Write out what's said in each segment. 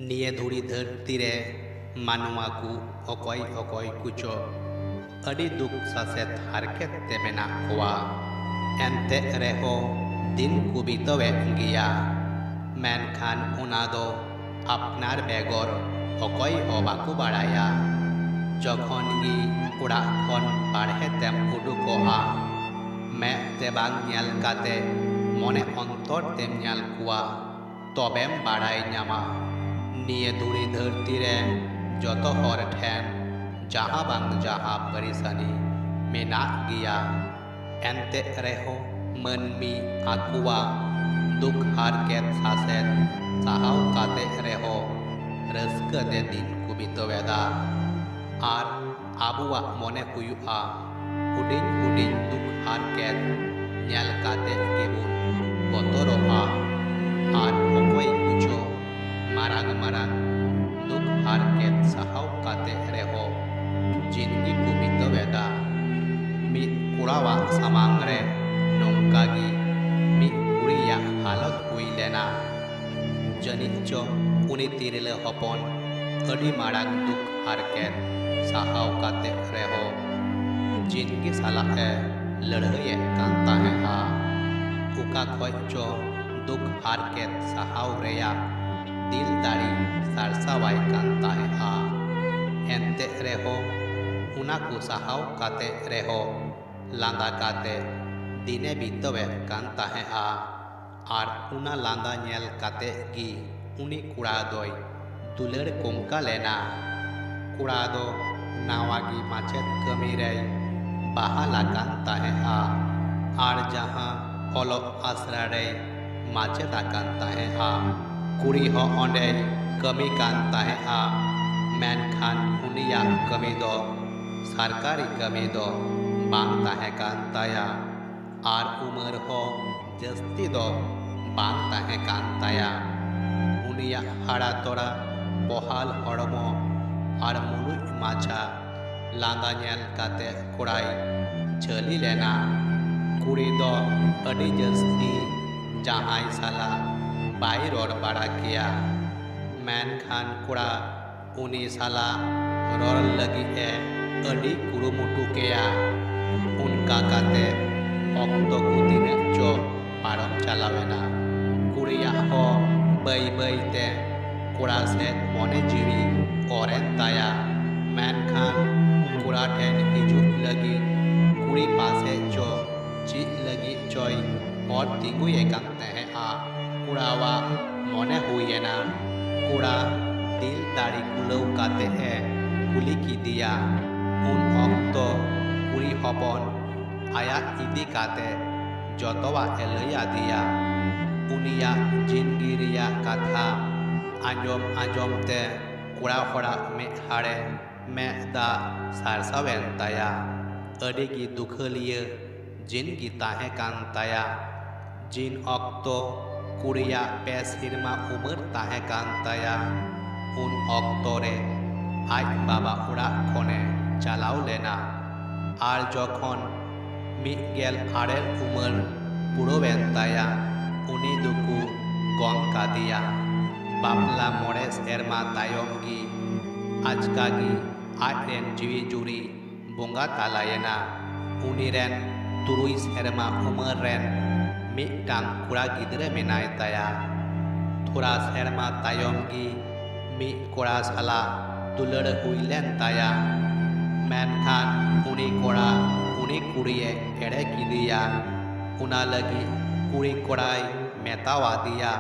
निये धुड़ी धरती रे मानवा को अकय अकय कुचो अड़ी दुख सासेत हारकेत ते मेना कोवा एनते रेहो दिन को बितवे गिया मेनखान उनादो अपनार बेगर अकय बाको बाड़ाया जखन गी उड़ा खन बाढ़े तेम उडुकोआ मैं ते बांग न्याल काते मने अंतर तेम न्याल कुआ तबेम बाड़ाय न्यामा निये धुड़ी धरती रे जतो हर ठेन जहाँ बांग जहाँ परेशानी मेना गिया एनते रेहो मनमी आकुआ दुख हारकेत सासेत साहाव काते रेहो रस्क दे दिन को बितवेदा आर आबुआ मने हुयुआ हुडिन हुडिन दुख हारकेत न्याल काते गेबुन बतरोआ आर अकय कुचो मारांग मारांग दुख हारकेत साहाव काते रेहो जिंदगी को बितवेदा मिद कुड़ावा सामांग रे नोंकागी मिद कुड़िया हालत हुई लेना जनिचो उनी तिरले हपन अड़ी मारांग दुख हारकेत साहाव काते रेहो जिंदगी साला है लड़ाई कांता है हा उका खोचो दुख हारकेत साहाव रेया दिल दाड़ी सारसावाई कांता है हा एनते रेहो उना को साहाव काते रेहो लांदा काते दिने बितवे कांता है हा आर उना लांदा नेल काते गी उनी कुड़ा दोय दुलड़ कोंका लेना कुड़ा दो नावागी माचेत कमी रे बाहाला कांता है हा आर जहाँ ओलो आसरा रे माचेता कांता है हा कुड़ी हो ओंडे कमी कांता है हा मेनखान उनिया कमी दो सरकारी कमी दो बांगता है कांताया आर उमर हो जस्ती दो बांगता है कांताया उनिया हाड़ा तोड़ा बहाल हड़मो आर मुलुज माछा लांदा नेल काते कुड़ाई चली लेना कुड़ी दो अड़ी जस्ती जहाई साला बाई रोड बाड़ा किया मेनखान कुड़ा उनी साला रोर लगी है अड़ी कुरुमुटु किया उनका काते अक्तो को दिन चो पारम चलावेना कुड़िया हो बई बई ते कुड़ा से मने जीवी औरेन ताया मेनखान कुड़ा ठेन हिजुक लगी कुड़ी पासे चो ची लगी चोई और तिंगु ये कांते हैं आ कुड़ावा मने हुई ना कुड़ा दिल दाड़ी कुलौ काते हैं कुली की दिया उन अक्तो कुड़ी हपन आया इदी काते जतवा एलया दिया उनिया जिंदगिरिया कथा आंजम आंजम ते कुड़ा होड़ा में हाड़े में दा सारसावेन ताया अड़ी की दुखलिए जिनगी ताहे कान ताया जिन अक्तो कुड़िया पेसिरमा उमर ताहे कान ताया उन अक्तो रे आज बाबा उड़ा खोने चालाव लेना आर जखन मिगेल आड़ेर उमर पुरोवेन ताया उनी दुकु गम का दिया बापला मोड़े सेरमा तायम गी आजकागी आरेन जीवी जुरी बोंगा तालायना उनी रेन तुरुई सेरमा उमर रेन मिटांग कुड़ा गिदरे मेनाय ताया थोड़ा सेरमा तायम गी मि कोड़ा साला दुलड़ हुईलेन ताया मेनखान उनी कोड़ा उनी कुड़िए एड़े की दिया उना लगी कुड़ी कोड़ाई मेतावा दिया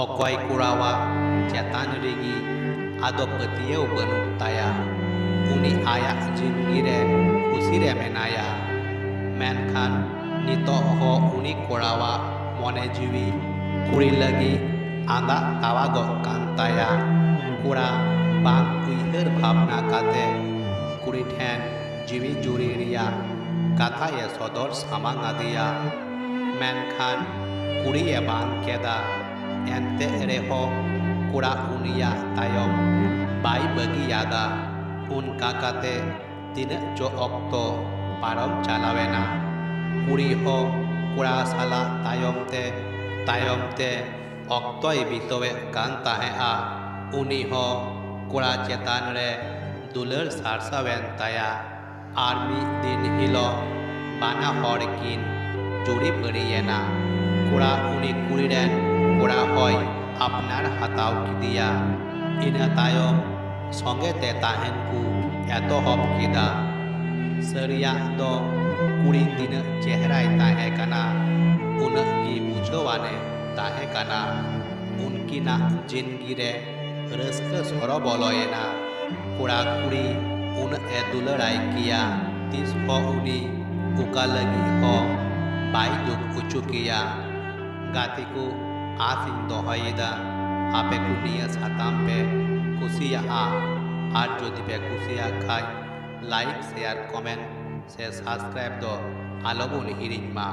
अकय कुड़ावा चेतान रेगी आदो पतिये बनु ताया उनी आया जिंदगी रे खुशी रे मेनाया मेनखान नितो हो उनी कोड़ावा मने जीवी कुड़ी लगी आंदा तावागो कांताया कुड़ा बांग उइहर भावना काते कुड़ी ठेन जीवी जुरी रिया कथा ये सदर सामांगा दिया मेनखान कुड़ी ये बांग केदा एनते रेहो कुड़ा उनिया तायम बाई बगी यादा उनका काते दिन जो अक्तो पारम चलावेना कुड़ी हो कुड़ा साला तायम ते अक्तोय बितवे कान ताहे आ उनी हो कोड़ा चेतान रे दुलर सारसावेन ताया आर मी दिन हिलो बाना हर किन जुड़ी पड़ियेना कोड़ा उनी कुड़ी रेन कोड़ा होय अपनार हताव किदिया इना तायम संगे ते ताहेन कु एतोहब किदा सरिया दो कुड़ी दिन चेहराय ताहे कना उनक की बुझवाने ताहे कना उनकी ना जिंदगी रे रस्क सरो बोलोयना कोड़ा कुड़ी उन ए दुलड़ाई किया तीस हो उनी उका लगी हो बाई दुख उचु किया गाती को आसिंग दोहयदा आपे कुनिया साताम पे कुसिया আর যদি বে কুসিয়া খায় লাইক শেয়ার কমেন্ট সে সাবস্ক্রাইব দো আলোবন হিরিংমা